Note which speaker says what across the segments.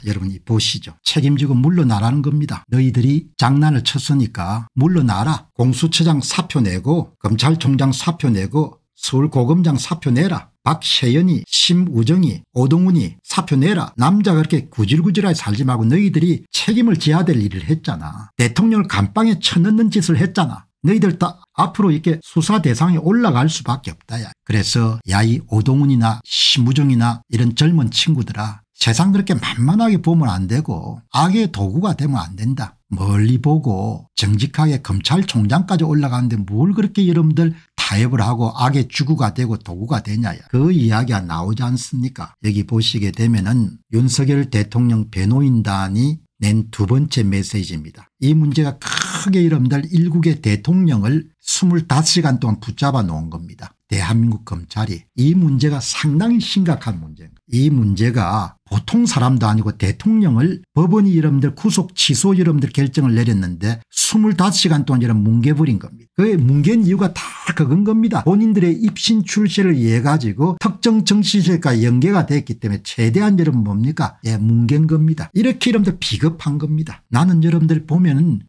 Speaker 1: 여러분이 보시죠. 책임지고 물러나라는 겁니다. 너희들이 장난을 쳤으니까 물러나라. 공수처장 사표 내고 검찰총장 사표 내고 서울고검장 사표 내라. 박세연이 심우정이 오동훈이 사표 내라. 남자가 그렇게 구질구질하게 살지 말고 너희들이 책임을 져야 될 일을 했잖아. 대통령을 감방에 쳐넣는 짓을 했잖아. 너희들 다 앞으로 이렇게 수사 대상에 올라갈 수밖에 없다. 야. 그래서 야 이 오동훈이나 심우정이나 이런 젊은 친구들아 세상 그렇게 만만하게 보면 안 되고 악의 도구가 되면 안 된다. 멀리 보고 정직하게 검찰총장까지 올라가는데 뭘 그렇게 여러분들 타협을 하고 악의 주구가 되고 도구가 되냐. 그 이야기가 나오지 않습니까? 여기 보시게 되면은 윤석열 대통령 변호인단이 낸 두 번째 메시지입니다. 이 문제가 크게 여러분들 일국의 대통령을 25시간 동안 붙잡아 놓은 겁니다. 대한민국 검찰이. 이 문제가 상당히 심각한 문제입니다. 이 문제가 보통 사람도 아니고 대통령을 법원이 여러분들 구속 취소 여러분들 결정을 내렸는데 25시간 동안 여러분 뭉개버린 겁니다. 그 뭉갠 이유가 다 그건 겁니다. 본인들의 입신 출세를 위해 가지고 특정 정치세력과 연계가 됐기 때문에 최대한 여러분 뭡니까? 예, 뭉갠 겁니다. 이렇게 여러분들 비겁한 겁니다. 나는 여러분들 보면은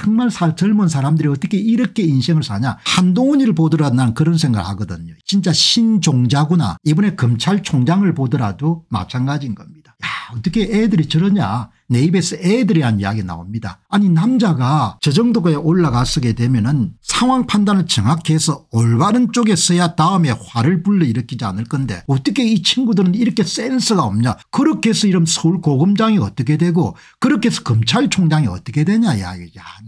Speaker 1: 정말 젊은 사람들이 어떻게 이렇게 인생을 사냐. 한동훈이를 보더라도 난 그런 생각을 하거든요. 진짜 신종자구나. 이번에 검찰총장을 보더라도 마찬가지인 겁니다. 야, 어떻게 애들이 저러냐. 내 입에서 애들이란 이야기 나옵니다. 아니 남자가 저 정도에 올라가서게 되면은 상황 판단을 정확히 해서 올바른 쪽에 서야 다음에 화를 불러일으키지 않을 건데 어떻게 이 친구들은 이렇게 센스가 없냐. 그렇게 해서 이런 서울고검장이 어떻게 되고 그렇게 해서 검찰총장이 어떻게 되냐. 야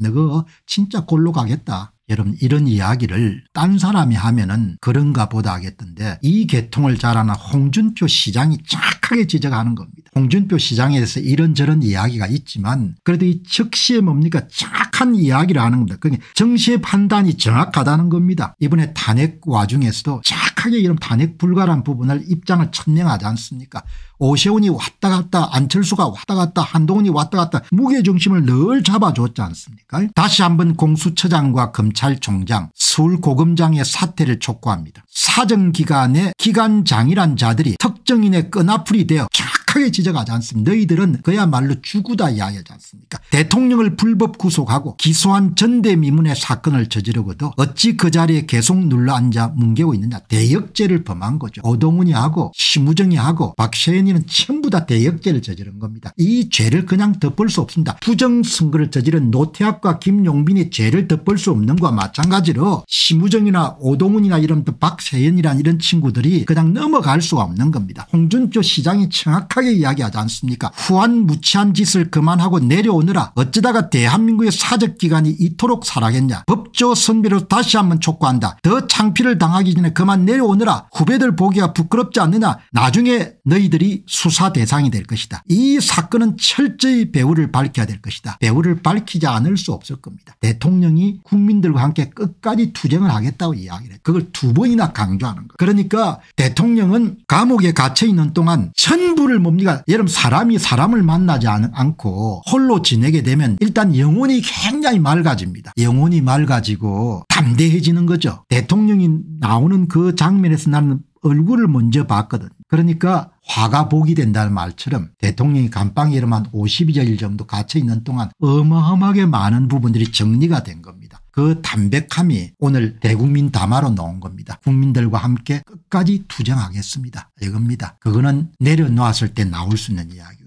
Speaker 1: 너거 진짜 골로 가겠다. 여러분 이런 이야기를 딴 사람이 하면은 그런가 보다 하겠던데 이 계통을 잘하는 홍준표 시장이 정확하게 지적하는 겁니다. 홍준표 시장에 대해서 이런저런 이야기가 있지만 그래도 이 즉시에 뭡니까 정확한 이야기를 하는 겁니다. 그러니까 정시의 판단이 정확하다는 겁니다. 이번에 탄핵 와중에서도 정확하게 이런 탄핵 불가란 부분을 입장을 천명하지 않습니까? 오세훈이 왔다 갔다 안철수가 왔다 갔다 한동훈이 왔다 갔다 무게중심을 늘 잡아줬지 않습니까? 다시 한번 공수처장과 검찰총장 서울고검장의 사퇴를 촉구합니다. 사정기관의 기관장이란 자들이 특정인의 끈앞풀이 되어 정확하게 지적하지 않습니다. 너희들은 그야말로 주구다 이야기하지 않습니까? 대통령을 불법 구속하고 기소한 전대미문의 사건을 저지르고도 어찌 그 자리에 계속 눌러앉아 뭉개고 있느냐. 대역죄를 범한 거죠. 오동훈이 하고 심우정이 하고 박세현이는 전부 다 대역죄를 저지른 겁니다. 이 죄를 그냥 덮을 수 없습니다. 부정선거를 저지른 노태악과 김용빈이 죄를 덮을 수 없는 것과 마찬가지로 심우정이나 오동훈이나 이런 박세현이란 이런 친구들이 그냥 넘어갈 수가 없는 겁니다. 홍준표 시장이 정확하게 이야기하지 않습니까? 후한무치한 짓을 그만하고 내려오느라 어쩌다가 대한민국의 사적기관이 이토록 살아겠냐. 법조 선배로 다시 한번 촉구한다. 더 창피를 당하기 전에 그만 내려오느라. 후배들 보기가 부끄럽지 않느냐. 나중에 너희들이 수사 대상이 될 것이다. 이 사건은 철저히 배후를 밝혀야 될 것이다. 배후를 밝히지 않을 수 없을 겁니다. 대통령이 국민들과 함께 끝까지 투쟁을 하겠다고 이야기를 해요. 그걸 두 번이나 강조하는 거예요. 그러니까 대통령은 감옥에 갇혀 있는 동안 전부를 뭡니까? 여러분 사람이 사람을 만나지 않고 홀로 지내게 되면 일단 영혼이 굉장히 맑아집니다. 영혼이 맑아지고 담대해지는 거죠. 대통령이 나오는 그 장면에서 나는 얼굴을 먼저 봤거든. 그러니까 화가 복이 된다는 말처럼 대통령이 감방에 한 52일 정도 갇혀 있는 동안 어마어마하게 많은 부분들이 정리가 된 겁니다. 그 담백함이 오늘 대국민 담화로 나온 겁니다. 국민들과 함께 끝까지 투쟁하겠습니다. 이겁니다. 그거는 내려놓았을 때 나올 수 있는 이야기거든요.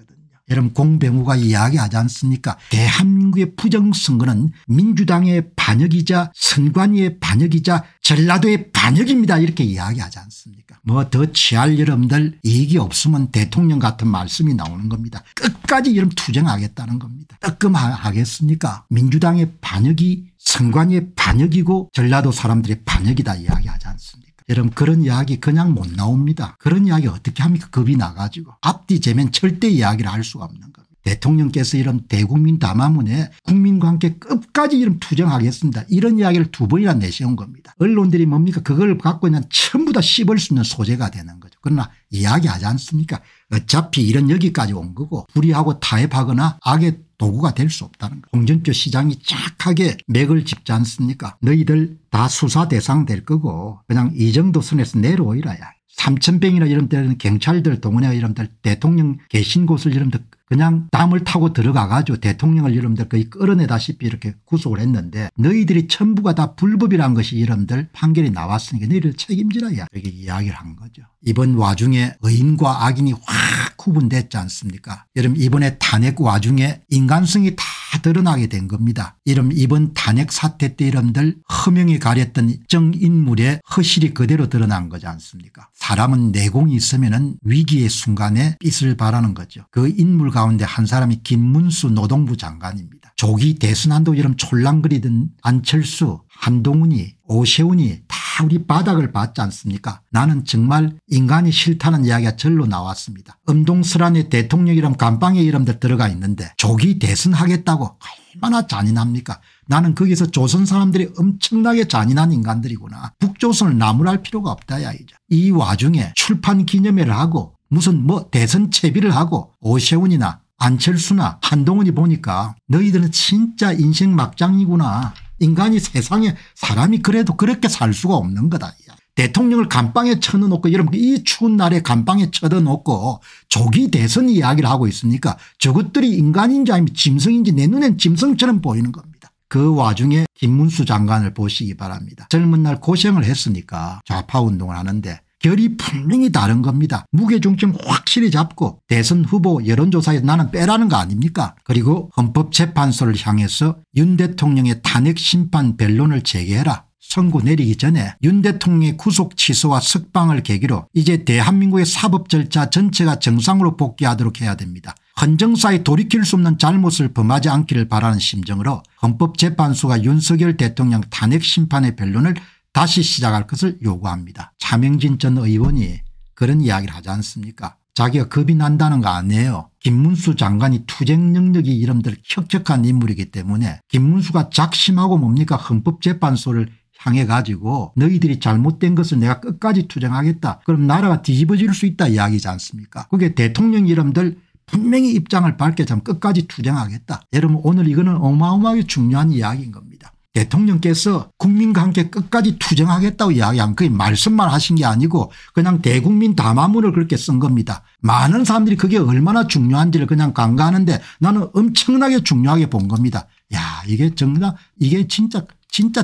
Speaker 1: 여러분 공병우가 이야기하지 않습니까? 대한민국의 부정선거는 민주당의 반역이자 선관위의 반역이자 전라도의 반역입니다. 이렇게 이야기하지 않습니까? 뭐 더 취할 여러분들 이익이 없으면 대통령 같은 말씀이 나오는 겁니다. 끝까지 여러분 투쟁하겠다는 겁니다. 뜨끔하겠습니까? 민주당의 반역이 선관위의 반역이고 전라도 사람들의 반역이다 이야기하지 않습니까? 여러분 그런 이야기 그냥 못 나옵니다. 그런 이야기 어떻게 합니까? 겁이 나가지고. 앞뒤 재면 절대 이야기를 할 수가 없는 겁니다. 대통령께서 이런 대국민 담화문에 국민과 함께 끝까지 이런 투쟁하겠습니다. 이런 이야기를 두 번이나 내세운 겁니다. 언론들이 뭡니까? 그걸 갖고 그냥 전부 다 씹을 수 있는 소재가 되는 거죠. 그러나 이야기하지 않습니까? 어차피 이런 여기까지 온 거고 불의하고 타협하거나 악의 도구가 될 수 없다는 거. 홍준표 시장이 착하게 맥을 짚지 않습니까? 너희들 다 수사 대상 될 거고 그냥 이 정도 선에서 내려오이라야. 3,000병이나 이런 데는 경찰들 동원해 이런 데 대통령 계신 곳을 이런 데 그냥 담을 타고 들어가가지고 대통령을 여러분들 거의 끌어내다시피 이렇게 구속을 했는데 너희들이 전부가 다 불법이라는 것이 여러분들 판결이 나왔으니까 너희를 책임지라 이렇게 이야기를 한 거죠. 이번 와중에 의인과 악인이 확 구분됐지 않습니까? 여러분 이번에 탄핵 와중에 인간성이 다 드러나게 된 겁니다. 이번 탄핵 사태 때 여러분들 허명에 가렸던 정인물의 허실이 그대로 드러난 거지 않습니까? 사람은 내공이 있으면 위기의 순간에 빛을 발하는 거죠. 그 인물 가운데 한 사람이 김문수 노동부 장관입니다. 조기 대선안도 여러분 촐랑거리던 안철수, 한동훈이, 오세훈이 다 우리 바닥을 봤지 않습니까? 나는 정말 인간이 싫다는 이야기가 절로 나왔습니다. 엄동설안의 대통령이라면 감방에 여러분들 들어가 있는데 조기 대선하겠다고 얼마나 잔인합니까? 나는 거기서 조선 사람들이 엄청나게 잔인한 인간들이구나. 북조선을 나무랄 필요가 없다 야이죠. 이 와중에 출판 기념회를 하고 무슨 대선 채비를 하고 오세훈이나 안철수나 한동훈이 보니까 너희들은 진짜 인생 막장이구나. 인간이 세상에 사람이 그래도 그렇게 살 수가 없는 거다. 대통령을 감방에 쳐넣어놓고 여러분 이 추운 날에 감방에 쳐넣어놓고 조기 대선 이야기를 하고 있으니까 저것들이 인간인지 아니면 짐승인지 내 눈엔 짐승처럼 보이는 겁니다. 그 와중에 김문수 장관을 보시기 바랍니다. 젊은 날 고생을 했으니까 좌파운동을 하는데 결이 분명히 다른 겁니다. 무게중심 확실히 잡고 대선 후보 여론조사에서 나는 빼라는 거 아닙니까? 그리고 헌법재판소를 향해서 윤 대통령의 탄핵 심판 변론을 제기해라. 선고 내리기 전에 윤 대통령의 구속 취소와 석방을 계기로 이제 대한민국의 사법 절차 전체가 정상으로 복귀하도록 해야 됩니다. 헌정사에 돌이킬 수 없는 잘못을 범하지 않기를 바라는 심정으로 헌법재판소가 윤석열 대통령 탄핵 심판의 변론을 다시 시작할 것을 요구합니다. 차명진 전 의원이 그런 이야기를 하지 않습니까? 자기가 겁이 난다는 거 아니에요. 김문수 장관이 투쟁 능력이 여러분들 혁혁한 인물이기 때문에 김문수가 작심하고 뭡니까 헌법재판소를 향해 가지고 너희들이 잘못된 것을 내가 끝까지 투쟁하겠다. 그럼 나라가 뒤집어질 수 있다 이야기지 않습니까? 그게 대통령 여러분들 분명히 입장을 밝게 참 끝까지 투쟁하겠다. 여러분 오늘 이거는 어마어마하게 중요한 이야기인 겁니다. 대통령께서 국민과 함께 끝까지 투쟁하겠다고 이야기한 그게 말씀만 하신 게 아니고 그냥 대국민 담화문을 그렇게 쓴 겁니다. 많은 사람들이 그게 얼마나 중요한지를 그냥 간과하는데 나는 엄청나게 중요하게 본 겁니다. 야 이게 정말 이게 진짜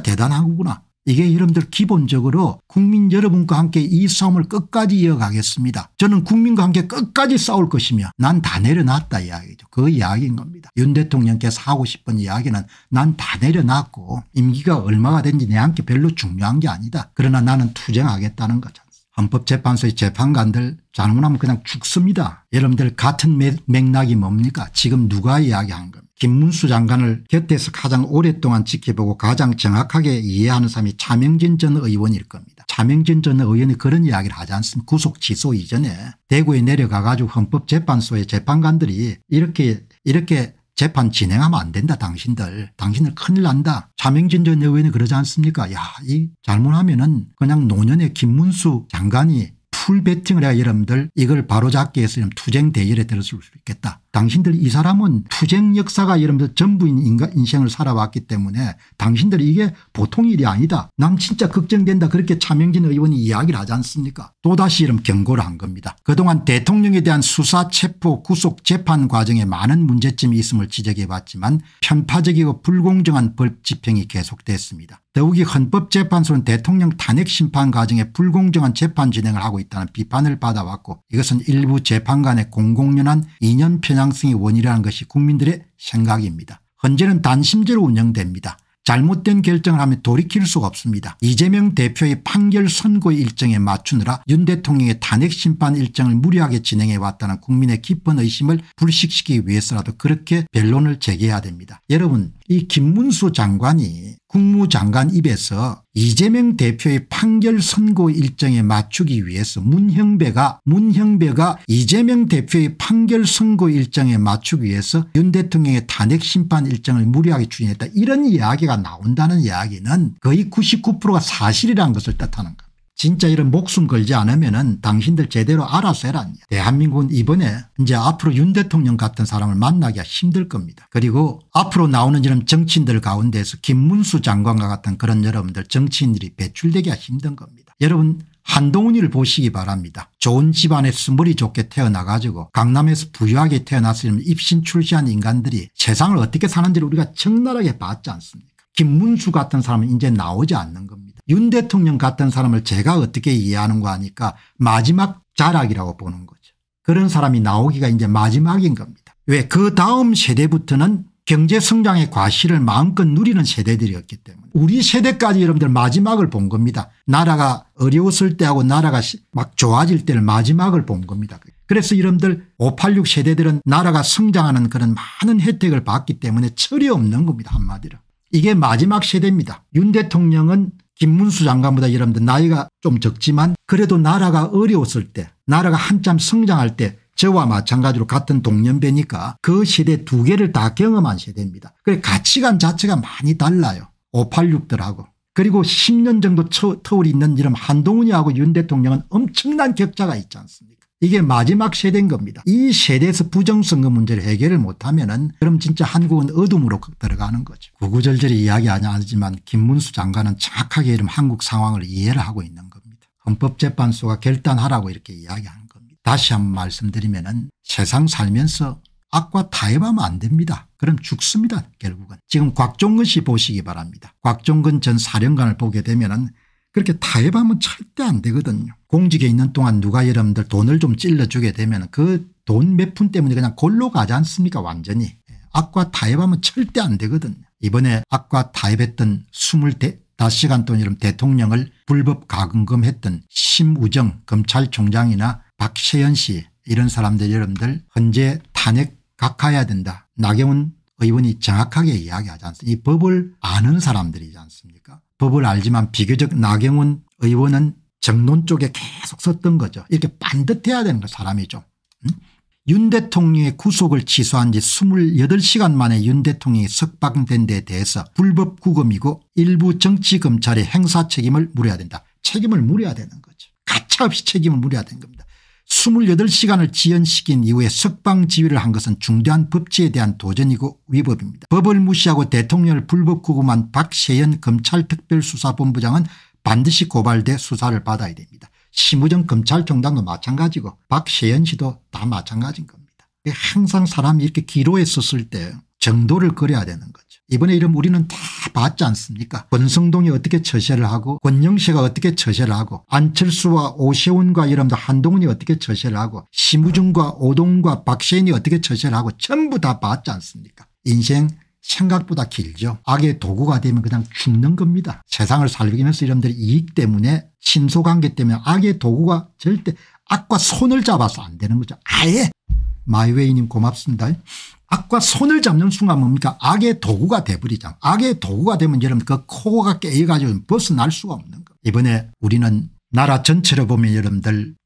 Speaker 1: 대단하구나. 이게 여러분들 기본적으로 국민 여러분과 함께 이 싸움을 끝까지 이어가겠습니다. 저는 국민과 함께 끝까지 싸울 것이며 난 다 내려놨다 이야기죠. 그 이야기인 겁니다. 윤 대통령께서 하고 싶은 이야기는 난 다 내려놨고 임기가 얼마가 된지 내한테 별로 중요한 게 아니다. 그러나 나는 투쟁하겠다는 거죠. 헌법재판소의 재판관들 잘못하면 그냥 죽습니다. 여러분들 같은 맥락이 뭡니까? 지금 누가 이야기한 겁니까? 김문수 장관을 곁에서 가장 오랫동안 지켜보고 가장 정확하게 이해하는 사람이 차명진 전 의원일 겁니다. 차명진 전 의원이 그런 이야기를 하지 않습니까? 구속 취소 이전에 대구에 내려가 가지고 헌법재판소의 재판관들이 이렇게 재판 진행하면 안 된다. 당신들 큰일 난다. 차명진 전 의원이 그러지 않습니까? 야, 이 잘못하면은 그냥 노년의 김문수 장관이 풀 배팅을 해야 여러분들 이걸 바로잡기 위해서 투쟁 대열에 들어설 수 있겠다. 당신들 이 사람은 투쟁 역사가 여러분들 전부인 인생을 살아왔기 때문에 당신들 이게 보통 일이 아니다. 난 진짜 걱정된다. 그렇게 차명진 의원이 이야기를 하지 않습니까? 또다시 이런 경고를 한 겁니다. 그동안 대통령에 대한 수사 체포 구속 재판 과정에 많은 문제점이 있음을 지적해 봤지만 편파적이고 불공정한 법 집행이 계속됐습니다. 더욱이 헌법재판소는 대통령 탄핵 심판 과정에 불공정한 재판 진행을 하고 있다는 비판을 받아왔고 이것은 일부 재판관의 공공연한 이념 편향성이 원인이라는 것이 국민들의 생각입니다. 헌재는 단심제로 운영됩니다. 잘못된 결정을 하면 돌이킬 수가 없습니다. 이재명 대표의 판결 선고 일정에 맞추느라 윤 대통령의 탄핵 심판 일정을 무리하게 진행해 왔다는 국민의 깊은 의심을 불식시키기 위해서라도 그렇게 변론을 제기해야 됩니다. 여러분 이 김문수 장관이 국무장관 입에서 이재명 대표의 판결 선고 일정에 맞추기 위해서 문형배가 이재명 대표의 판결 선고 일정에 맞추기 위해서 윤 대통령의 탄핵 심판 일정을 무리하게 추진했다. 이런 이야기가 나온다는 이야기는 거의 99%가 사실이라는 것을 뜻하는 겁니다. 진짜 이런 목숨 걸지 않으면은 당신들 제대로 알아서 해라. 대한민국은 이번에 이제 앞으로 윤 대통령 같은 사람을 만나기가 힘들 겁니다. 그리고 앞으로 나오는 이런 정치인들 가운데서 김문수 장관과 같은 그런 여러분들 정치인들이 배출되기가 힘든 겁니다. 여러분 한동훈이를 보시기 바랍니다. 좋은 집안에서 머리 좋게 태어나가지고 강남에서 부유하게 태어났으면 입신 출시한 인간들이 세상을 어떻게 사는지를 우리가 적나라하게 봤지 않습니까? 김문수 같은 사람은 이제 나오지 않는 겁니다. 윤 대통령 같은 사람을 제가 어떻게 이해하는가 하니까 마지막 자락이라고 보는 거죠. 그런 사람이 나오기가 이제 마지막인 겁니다. 왜? 그 다음 세대부터는 경제성장의 과실을 마음껏 누리는 세대들이었기 때문에 우리 세대까지 여러분들 마지막을 본 겁니다. 나라가 어려웠을 때하고 나라가 막 좋아질 때를 마지막을 본 겁니다. 그래서 여러분들 586 세대들은 나라가 성장하는 그런 많은 혜택을 받기 때문에 철이 없는 겁니다. 한마디로. 이게 마지막 세대입니다. 윤 대통령은 김문수 장관보다 여러분들 나이가 좀 적지만 그래도 나라가 어려웠을 때 나라가 한참 성장할 때 저와 마찬가지로 같은 동년배니까 그 세대 두 개를 다 경험한 세대입니다. 그래 가치관 자체가 많이 달라요. 586들하고. 그리고 10년 정도 터울이 있는 이런 한동훈이하고 윤 대통령은 엄청난 격차가 있지 않습니까? 이게 마지막 세대인 겁니다. 이 세대에서 부정선거 문제를 해결을 못하면은 그럼 진짜 한국은 어둠으로 들어가는 거죠. 구구절절히 이야기하지 않지만 김문수 장관은 정확하게 이런 한국 상황을 이해를 하고 있는 겁니다. 헌법재판소가 결단하라고 이렇게 이야기하는 겁니다. 다시 한번 말씀드리면은 세상 살면서 악과 타협하면 안 됩니다. 그럼 죽습니다. 결국은. 지금 곽종근 씨 보시기 바랍니다. 곽종근 전 사령관을 보게 되면은 그렇게 타협하면 절대 안 되거든요. 공직에 있는 동안 누가 여러분들 돈을 좀 찔러주게 되면 그 돈 몇 푼 때문에 그냥 골로 가지 않습니까? 완전히. 악과 타협하면 절대 안 되거든요. 이번에 악과 타협했던 25시간 동안 여러분 대통령을 불법 가금금했던 심우정 검찰총장이나 박세현 씨 이런 사람들 여러분들 현재 탄핵 각하해야 된다. 나경원 의원이 정확하게 이야기하지 않습니까? 이 법을 아는 사람들이지 않습니까? 법을 알지만 비교적 나경원 의원은 정론 쪽에 계속 썼던 거죠. 이렇게 반듯해야 되는 거 사람이 좀. 윤 대통령의 구속을 취소한 지 28시간 만에 윤 대통령이 석방된 데 대해서 불법 구금이고 일부 정치검찰의 행사 책임을 물어야 된다. 책임을 물어야 되는 거죠. 가차없이 책임을 물어야 되는 겁니다. 28시간을 지연시킨 이후에 석방 지휘를 한 것은 중대한 법치에 대한 도전이고 위법입니다. 법을 무시하고 대통령을 불법 구금한 박세현 검찰특별수사본부장은 반드시 고발돼 수사를 받아야 됩니다. 심우정 검찰총장도 마찬가지고 박세현 씨도 다 마찬가지인 겁니다. 항상 사람이 이렇게 기로에 섰을 때 정도를 그려야 되는 거죠. 이번에 이런 우리는 다 봤지 않습니까? 권성동이 어떻게 처세를 하고 권영세가 어떻게 처세를 하고 안철수와 오세훈과 여러분들 한동훈이 어떻게 처세를 하고 심우중과 오동과 박세현이 어떻게 처세를 하고 전부 다 봤지 않습니까? 인생 생각보다 길죠. 악의 도구가 되면 그냥 죽는 겁니다. 세상을 살기면서 여러분들이 이익 때문에 친소관계 때문에 악의 도구가 절대 악과 손을 잡아서 안 되는 거죠. 아예. 마이웨이님 고맙습니다. 악과 손을 잡는 순간 뭡니까? 악의 도구가 돼버리잖아. 악의 도구가 되면 여러분 그 코가 깨어가지고 벗어날 수가 없는 거. 이번에 우리는 나라 전체로 보면 여러분들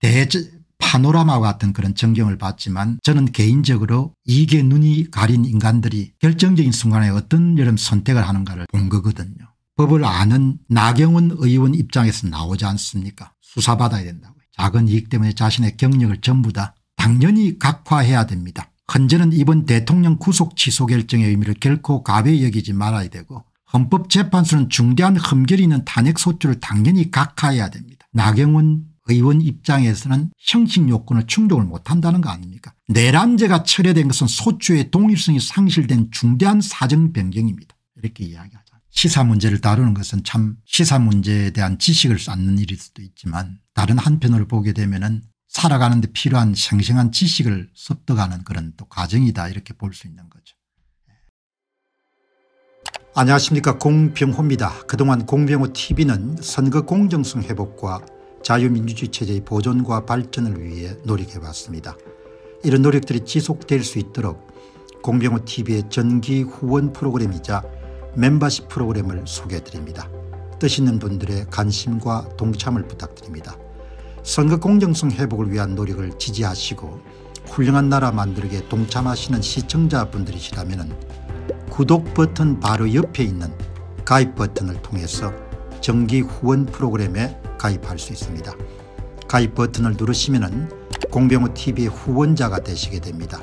Speaker 1: 파노라마 같은 그런 전경을 봤지만 저는 개인적으로 이게 눈이 가린 인간들이 결정적인 순간에 어떤 여러분 선택을 하는가를 본 거거든요. 법을 아는 나경원 의원 입장에서 나오지 않습니까? 수사받아야 된다고요. 작은 이익 때문에 자신의 경력을 전부 다 당연히 각화해야 됩니다. 헌재는 이번 대통령 구속 취소 결정의 의미를 결코 가벼이 여기지 말아야 되고 헌법재판소는 중대한 흠결이 있는 탄핵소추를 당연히 각하해야 됩니다. 나경원 의원 입장에서는 형식 요건을 충족을 못한다는 거 아닙니까? 내란죄가 철회된 것은 소추의 독립성이 상실된 중대한 사정 변경입니다. 이렇게 이야기하죠. 시사 문제를 다루는 것은 참 시사 문제에 대한 지식을 쌓는 일일 수도 있지만 다른 한편으로 보게 되면은 살아가는 데 필요한 생생한 지식을 습득하는 그런 또 과정이다 이렇게 볼 수 있는 거죠. 안녕하십니까, 공병호입니다. 그동안 공병호 TV는 선거 공정성 회복과 자유민주주의 체제의 보존과 발전을 위해 노력해왔습니다. 이런 노력들이 지속될 수 있도록 공병호 TV의 정기 후원 프로그램이자 멤버십 프로그램을 소개해드립니다. 뜻 있는 분들의 관심과 동참을 부탁드립니다. 선거 공정성 회복을 위한 노력을 지지하시고 훌륭한 나라 만들기에 동참하시는 시청자분들이시라면 구독 버튼 바로 옆에 있는 가입 버튼을 통해서 정기 후원 프로그램에 가입할 수 있습니다. 가입 버튼을 누르시면 공병호TV의 후원자가 되시게 됩니다.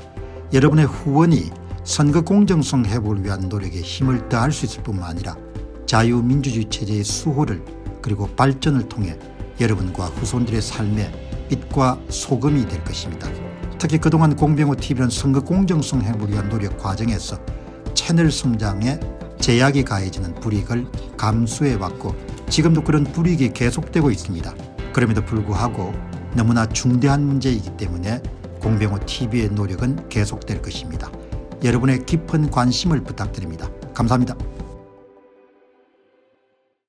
Speaker 1: 여러분의 후원이 선거 공정성 회복을 위한 노력에 힘을 더할 수 있을 뿐만 아니라 자유민주주의 체제의 수호를 그리고 발전을 통해 여러분과 후손들의 삶에 빛과 소금이 될 것입니다. 특히 그동안 공병호TV는 선거 공정성 행보를 위한 노력 과정에서 채널 성장에 제약이 가해지는 불이익을 감수해왔고 지금도 그런 불이익이 계속되고 있습니다. 그럼에도 불구하고 너무나 중대한 문제이기 때문에 공병호TV의 노력은 계속될 것입니다. 여러분의 깊은 관심을 부탁드립니다. 감사합니다.